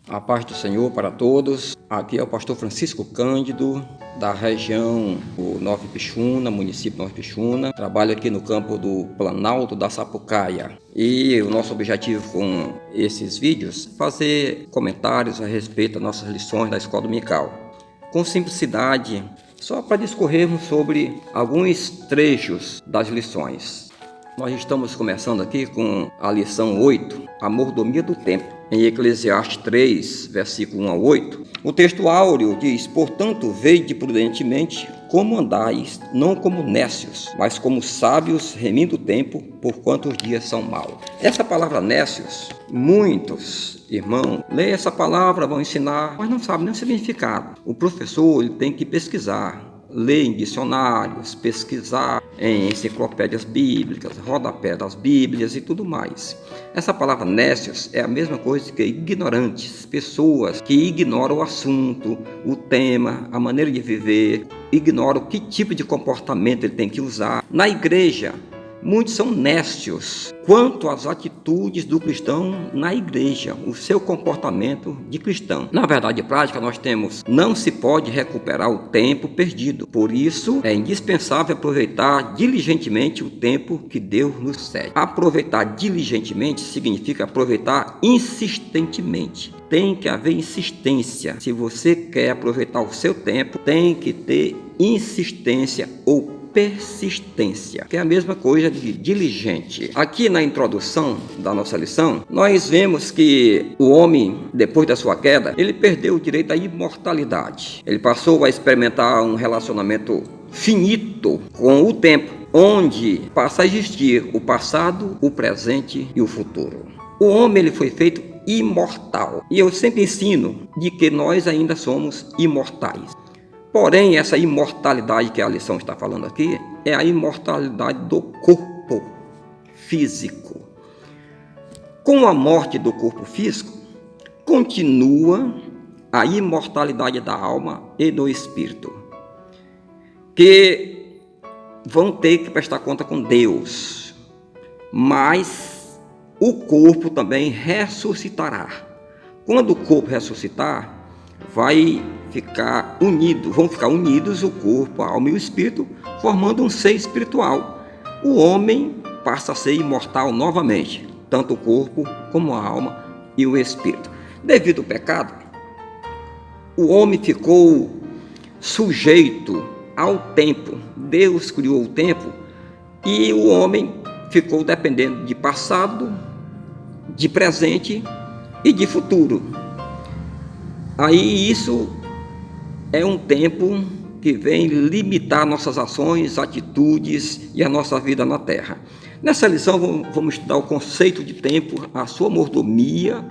A paz do Senhor para todos. Aqui é o pastor Francisco Cândido, da região do Nova Ipixuna, município de Nova Ipixuna. Trabalho aqui no campo do Planalto da Sapucaia. E o nosso objetivo com esses vídeos é fazer comentários a respeito das nossas lições da escola dominical. Com simplicidade, só para discorrermos sobre alguns trechos das lições. Nós estamos começando aqui com a lição 8, a mordomia do tempo. Em Eclesiastes 3, versículo 1 a 8, o texto áureo diz: portanto, vede prudentemente como andais, não como nécios, mas como sábios, remindo o tempo, porquanto os dias são maus. Essa palavra nécios, muitos irmãos leem essa palavra, vão ensinar, mas não sabem nem o significado. O professor ele tem que pesquisar, ler em dicionários, pesquisar em enciclopédias bíblicas, rodapé das Bíblias e tudo mais. Essa palavra nécios é a mesma coisa que ignorantes, pessoas que ignoram o assunto, o tema, a maneira de viver, ignoram que tipo de comportamento ele tem que usar. Na igreja, muitos são nécios quanto às atitudes do cristão na igreja, o seu comportamento de cristão. Na verdade prática, nós temos: não se pode recuperar o tempo perdido. Por isso, é indispensável aproveitar diligentemente o tempo que Deus nos cede. Aproveitar diligentemente significa aproveitar insistentemente. Tem que haver insistência. Se você quer aproveitar o seu tempo, tem que ter insistência ou persistência, que é a mesma coisa de diligente. Aqui na introdução da nossa lição, nós vemos que o homem, depois da sua queda, ele perdeu o direito à imortalidade. Ele passou a experimentar um relacionamento finito com o tempo, onde passa a existir o passado, o presente e o futuro. O homem ele foi feito imortal. E eu sempre ensino de que nós ainda somos imortais. Porém, essa imortalidade que a lição está falando aqui é a imortalidade do corpo físico. Com a morte do corpo físico, continua a imortalidade da alma e do espírito, que vão ter que prestar conta com Deus, mas o corpo também ressuscitará. Quando o corpo ressuscitar, vão ficar unidos o corpo, a alma e o espírito, formando um ser espiritual. O homem passa a ser imortal novamente, tanto o corpo como a alma e o espírito. Devido ao pecado, o homem ficou sujeito ao tempo. Deus criou o tempo e o homem ficou dependendo de passado, de presente e de futuro. Aí isso é um tempo que vem limitar nossas ações, atitudes e a nossa vida na Terra. Nessa lição vamos estudar o conceito de tempo, a sua mordomia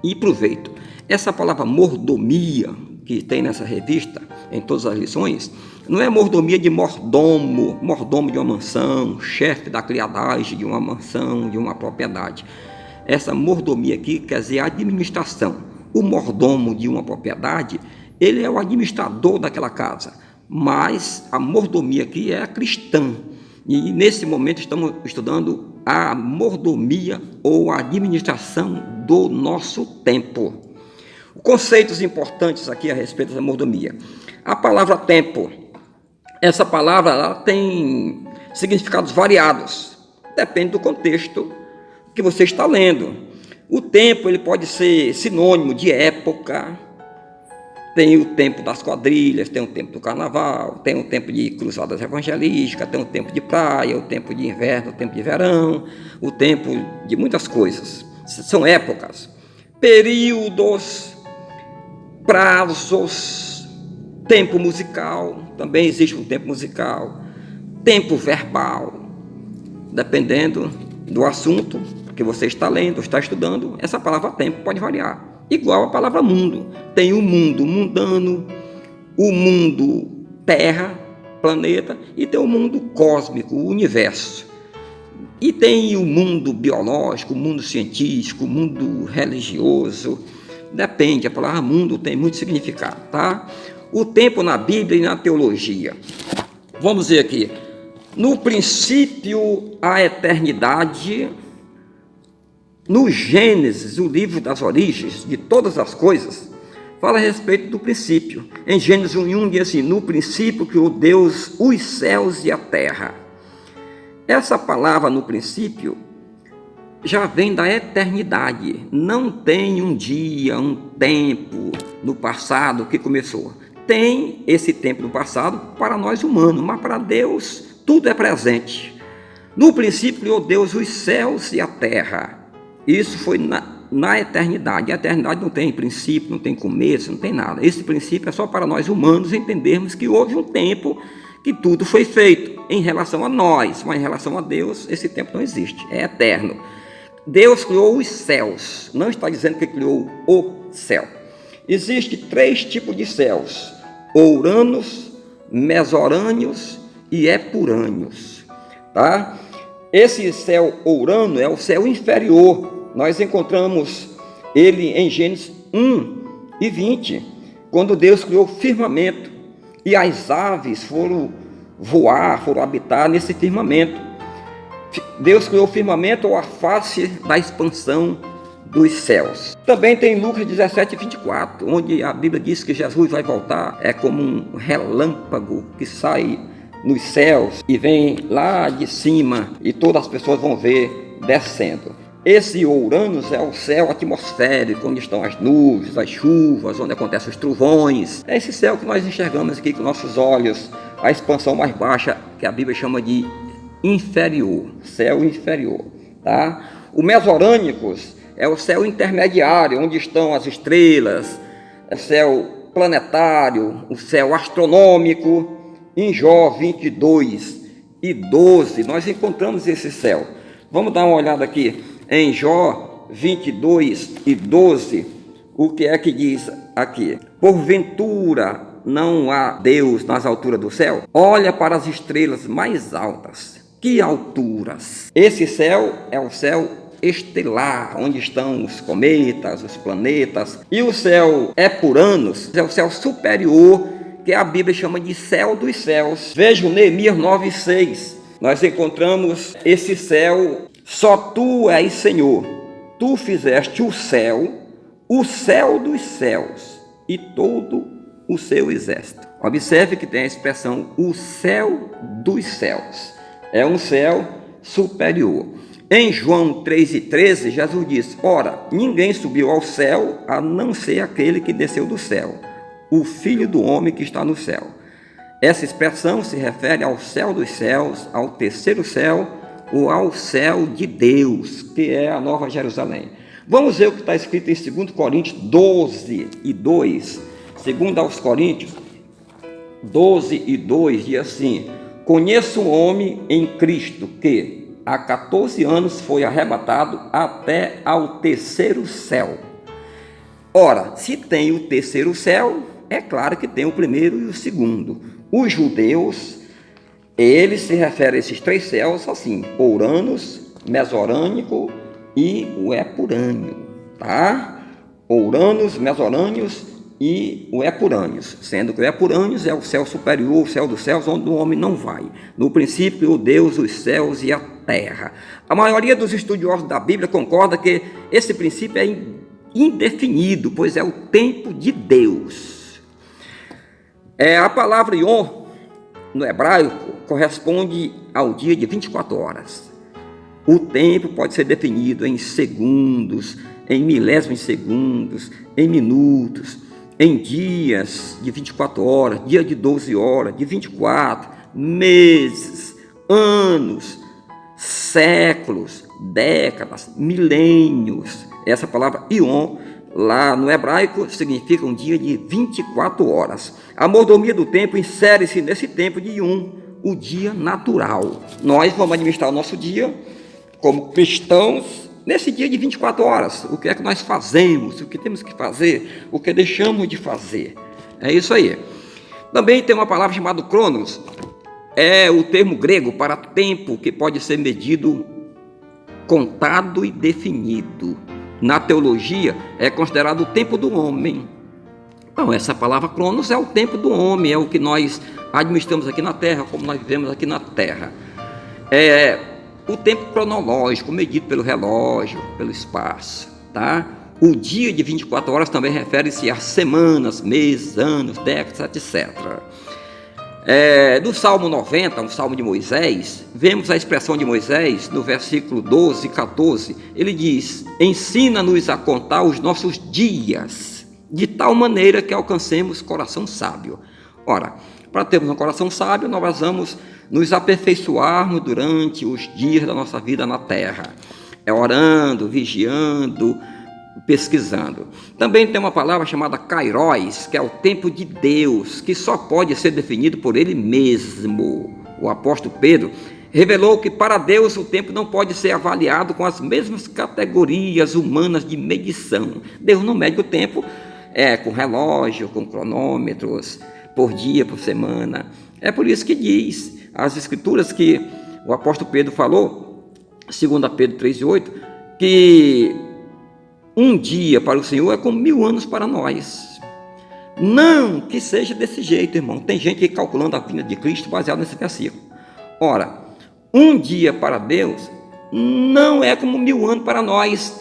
e proveito. Essa palavra mordomia que tem nessa revista, em todas as lições, não é mordomia de mordomo de uma mansão, chefe da criadagem de uma mansão, de uma propriedade. Essa mordomia aqui quer dizer administração. O mordomo de uma propriedade, ele é o administrador daquela casa, mas a mordomia aqui é a cristã. E nesse momento estamos estudando a mordomia ou a administração do nosso tempo. Conceitos importantes aqui a respeito da mordomia. A palavra tempo, essa palavra ela tem significados variados, depende do contexto que você está lendo. O tempo ele pode ser sinônimo de época. Tem o tempo das quadrilhas, tem o tempo do carnaval, tem o tempo de cruzadas evangelísticas, tem o tempo de praia, o tempo de inverno, o tempo de verão, o tempo de muitas coisas. São épocas, períodos, prazos, tempo musical, também existe um tempo musical, tempo verbal, dependendo do assunto que você está lendo, está estudando, essa palavra tempo pode variar. Igual a palavra mundo. Tem o mundo mundano, o mundo terra, planeta, e tem o mundo cósmico, o universo. E tem o mundo biológico, o mundo científico, o mundo religioso. Depende, a palavra mundo tem muito significado, tá? O tempo na Bíblia e na teologia. Vamos ver aqui. No princípio, a eternidade No Gênesis, o livro das origens de todas as coisas, fala a respeito do princípio. Em Gênesis 1:1 diz assim: no princípio criou Deus os céus e a terra. Essa palavra no princípio já vem da eternidade. Não tem um dia, um tempo no passado que começou. Tem esse tempo no passado para nós humanos, mas para Deus tudo é presente. No princípio criou Deus os céus e a terra. Isso foi na eternidade. A eternidade não tem princípio, não tem começo, não tem nada. Esse princípio é só para nós humanos entendermos que houve um tempo que tudo foi feito em relação a nós, mas em relação a Deus esse tempo não existe, é eterno. Deus criou os céus, não está dizendo que criou o céu. Existem 3 tipos de céus: ouranos, mesorâneos e epurâneos, tá? Esse céu ourano é o céu inferior. Nós encontramos ele em Gênesis 1:20, quando Deus criou o firmamento e as aves foram voar, foram habitar nesse firmamento. Deus criou o firmamento ou a face da expansão dos céus. Também tem Lucas 17:24, onde a Bíblia diz que Jesus vai voltar, é como um relâmpago que sai nos céus e vem lá de cima e todas as pessoas vão ver descendo. Esse Ouranos é o céu atmosférico, onde estão as nuvens, as chuvas, onde acontecem os trovões. É esse céu que nós enxergamos aqui com nossos olhos, a expansão mais baixa, que a Bíblia chama de inferior, céu inferior, tá? O Mesorânicos é o céu intermediário, onde estão as estrelas, é o céu planetário, o céu astronômico. Em Jó 22:12, nós encontramos esse céu. Vamos dar uma olhada aqui em Jó 22:12, o que é que diz aqui? Porventura não há Deus nas alturas do céu? Olha para as estrelas mais altas. Que alturas! Esse céu é o céu estelar, onde estão os cometas, os planetas. E o céu Epuranos é o céu superior, que a Bíblia chama de céu dos céus. Veja o Neemias 9:6. Nós encontramos esse céu. Só tu és Senhor, tu fizeste o céu dos céus e todo o seu exército. Observe que tem a expressão o céu dos céus. É um céu superior. Em João 3:13, Jesus diz: ora, ninguém subiu ao céu a não ser aquele que desceu do céu, o Filho do homem que está no céu. Essa expressão se refere ao céu dos céus, ao terceiro céu, ou ao céu de Deus, que é a Nova Jerusalém. Vamos ver o que está escrito em 2 Coríntios 12:2. 2 Coríntios 12:2 diz assim: conheço um homem em Cristo que há 14 anos foi arrebatado até ao terceiro céu. Ora, se tem o terceiro céu, é claro que tem o primeiro e o segundo. Os judeus, eles se referem a esses 3 céus assim: Ouranos, Mesorânico e o Epurâneo, tá? Ouranos, Mesorâneos e o Epurâneos, sendo que o Epurâneos é o céu superior, o céu dos céus, onde o homem não vai. No princípio, Deus, os céus e a terra. A maioria dos estudiosos da Bíblia concorda que esse princípio é indefinido, pois é o tempo de Deus. A palavra Yom, no hebraico, corresponde ao dia de 24 horas. O tempo pode ser definido em segundos, em milésimos de segundos, em minutos, em dias de 24 horas, dia de 12 horas, de 24, meses, anos, séculos, décadas, milênios. Essa palavra Yom, lá no hebraico, significa um dia de 24 horas. A mordomia do tempo insere-se nesse tempo de Yom, o dia natural. Nós vamos administrar o nosso dia como cristãos nesse dia de 24 horas. O que é que nós fazemos, o que temos que fazer, o que deixamos de fazer. É isso aí. Também tem uma palavra chamada cronos. É o termo grego para tempo que pode ser medido, contado e definido. Na teologia é considerado o tempo do homem. Então, essa palavra cronos é o tempo do homem, é o que nós administramos aqui na terra, como nós vivemos aqui na terra. o tempo cronológico, medido pelo relógio, pelo espaço, tá? O dia de 24 horas também refere-se a semanas, meses, anos, décadas, etc. No Salmo 90, um Salmo de Moisés, vemos a expressão de Moisés no versículo 12 e 14. Ele diz: ensina-nos a contar os nossos dias, de tal maneira que alcancemos coração sábio. Ora, para termos um coração sábio, nós vamos nos aperfeiçoarmos durante os dias da nossa vida na terra, orando, vigiando, pesquisando. Também tem uma palavra chamada kairos, que é o tempo de Deus, que só pode ser definido por Ele mesmo. O apóstolo Pedro revelou que para Deus o tempo não pode ser avaliado com as mesmas categorias humanas de medição. Deus não mede o tempo com relógio, com cronômetros, por dia, por semana. É por isso que diz as Escrituras que o apóstolo Pedro falou, 2 Pedro 3,8, que um dia para o Senhor é como 1000 anos para nós. Não que seja desse jeito, irmão. Tem gente calculando a vinda de Cristo baseado nesse versículo. Ora, um dia para Deus não é como 1000 anos para nós,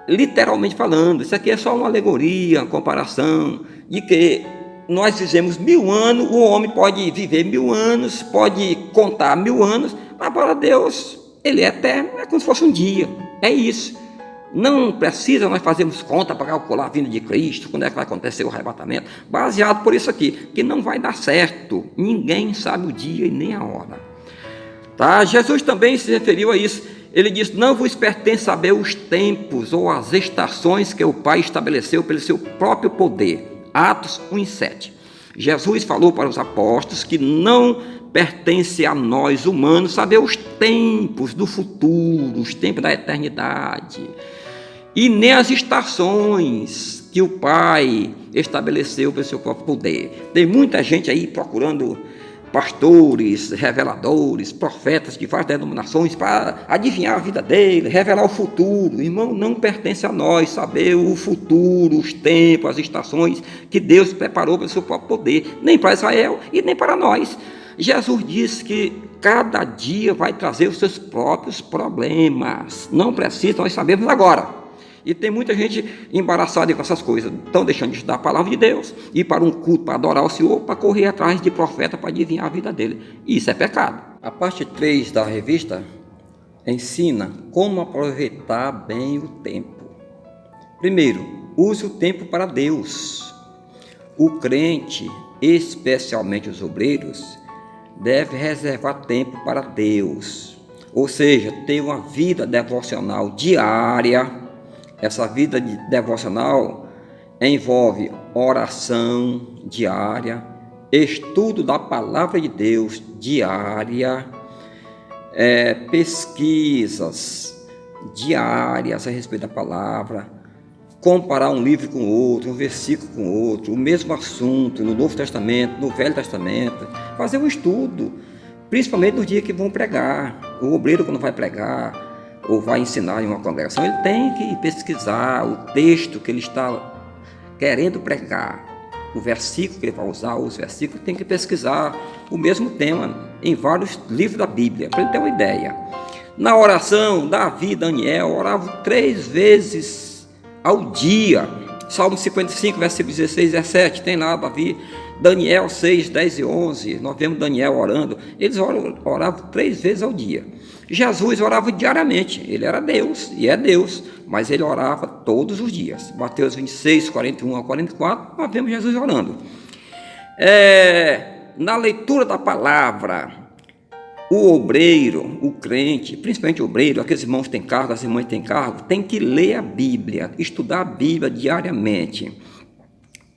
literalmente falando. Isso aqui é só uma alegoria, uma comparação de que nós vivemos 1000 anos, o homem pode viver 1000 anos, pode contar 1000 anos, mas para Deus Ele é eterno, é como se fosse um dia. É isso. Não precisa nós fazermos conta para calcular a vinda de Cristo, quando é que vai acontecer o arrebatamento, baseado por isso aqui, que não vai dar certo. Ninguém sabe o dia e nem a hora. Tá? Jesus também se referiu a isso. Ele disse: não vos pertence saber os tempos ou as estações que o Pai estabeleceu pelo seu próprio poder. Atos 1:7. Jesus falou para os apóstolos que não pertence a nós humanos saber os tempos do futuro, os tempos da eternidade, e nem as estações que o Pai estabeleceu pelo seu próprio poder. Tem muita gente aí procurando pastores, reveladores, profetas de várias denominações para adivinhar a vida dele, revelar o futuro. Irmão, não pertence a nós saber o futuro, os tempos, as estações que Deus preparou pelo seu próprio poder, nem para Israel e nem para nós. Jesus disse que cada dia vai trazer os seus próprios problemas. Não precisa nós sabermos agora. E tem muita gente embaraçada com essas coisas. Estão deixando de estudar a palavra de Deus, ir para um culto para adorar o Senhor, para correr atrás de profeta para adivinhar a vida dele. Isso é pecado. A parte 3 da revista ensina como aproveitar bem o tempo. Primeiro, use o tempo para Deus. O crente, especialmente os obreiros, deve reservar tempo para Deus. Ou seja, ter uma vida devocional diária. Essa vida devocional envolve oração diária, estudo da palavra de Deus diária, pesquisas diárias a respeito da palavra, comparar um livro com outro, um versículo com outro, o mesmo assunto no Novo Testamento, no Velho Testamento, fazer um estudo, principalmente no dia que vão pregar. O obreiro, quando vai pregar ou vai ensinar em uma congregação, ele tem que pesquisar o texto que ele está querendo pregar, o versículo que ele vai usar, os versículos, tem que pesquisar o mesmo tema em vários livros da Bíblia, para ele ter uma ideia. Na oração, Davi e Daniel oravam 3 vezes ao dia. Salmo 55, versículos 16 e 17, tem lá Davi. Daniel 6, 10 e 11, nós vemos Daniel orando. Eles oravam 3 vezes ao dia. Jesus orava diariamente, ele era Deus e é Deus, mas ele orava todos os dias. Mateus 26, 41 a 44, nós vemos Jesus orando. Na leitura da palavra, o obreiro, o crente, principalmente o obreiro, aqueles irmãos que têm cargo, as irmãs que têm cargo, tem que ler a Bíblia, estudar a Bíblia diariamente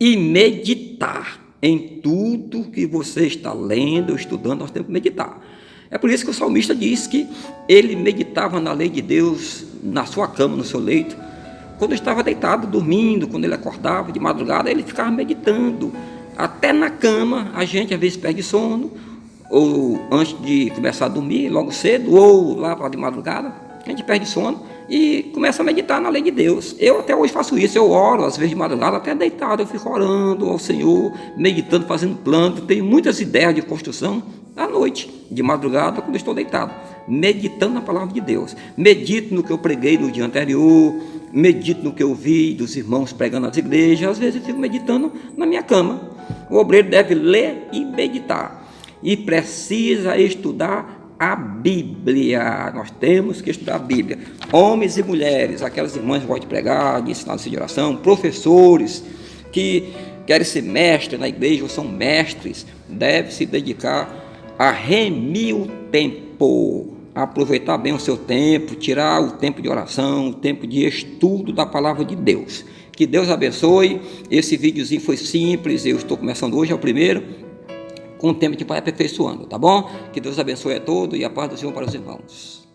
e meditar em tudo que você está lendo ou estudando. Nós temos que meditar. É por isso que o salmista diz que ele meditava na lei de Deus na sua cama, no seu leito. Quando estava deitado, dormindo, quando ele acordava de madrugada, ele ficava meditando. Até na cama, a gente às vezes perde sono, ou antes de começar a dormir, logo cedo, ou lá para de madrugada, a gente perde sono e começo a meditar na lei de Deus. Eu até hoje faço isso, eu oro, às vezes de madrugada, até deitado, eu fico orando ao Senhor, meditando, fazendo plano. Tenho muitas ideias de construção à noite, de madrugada, quando eu estou deitado, meditando na palavra de Deus. Medito no que eu preguei no dia anterior, medito no que eu vi dos irmãos pregando nas igrejas. Às vezes eu fico meditando na minha cama. O obreiro deve ler e meditar, e precisa estudar a Bíblia. Nós temos que estudar a Bíblia. Homens e mulheres, aquelas irmãs que gostam de pregar, de ensinar de oração, professores que querem ser mestres na igreja ou são mestres, devem se dedicar a remir o tempo, aproveitar bem o seu tempo, tirar o tempo de oração, o tempo de estudo da palavra de Deus. Que Deus abençoe. Esse videozinho foi simples, eu estou começando hoje, é o primeiro, com o tempo que vai aperfeiçoando, tá bom? Que Deus abençoe a todos e a paz do Senhor para os irmãos.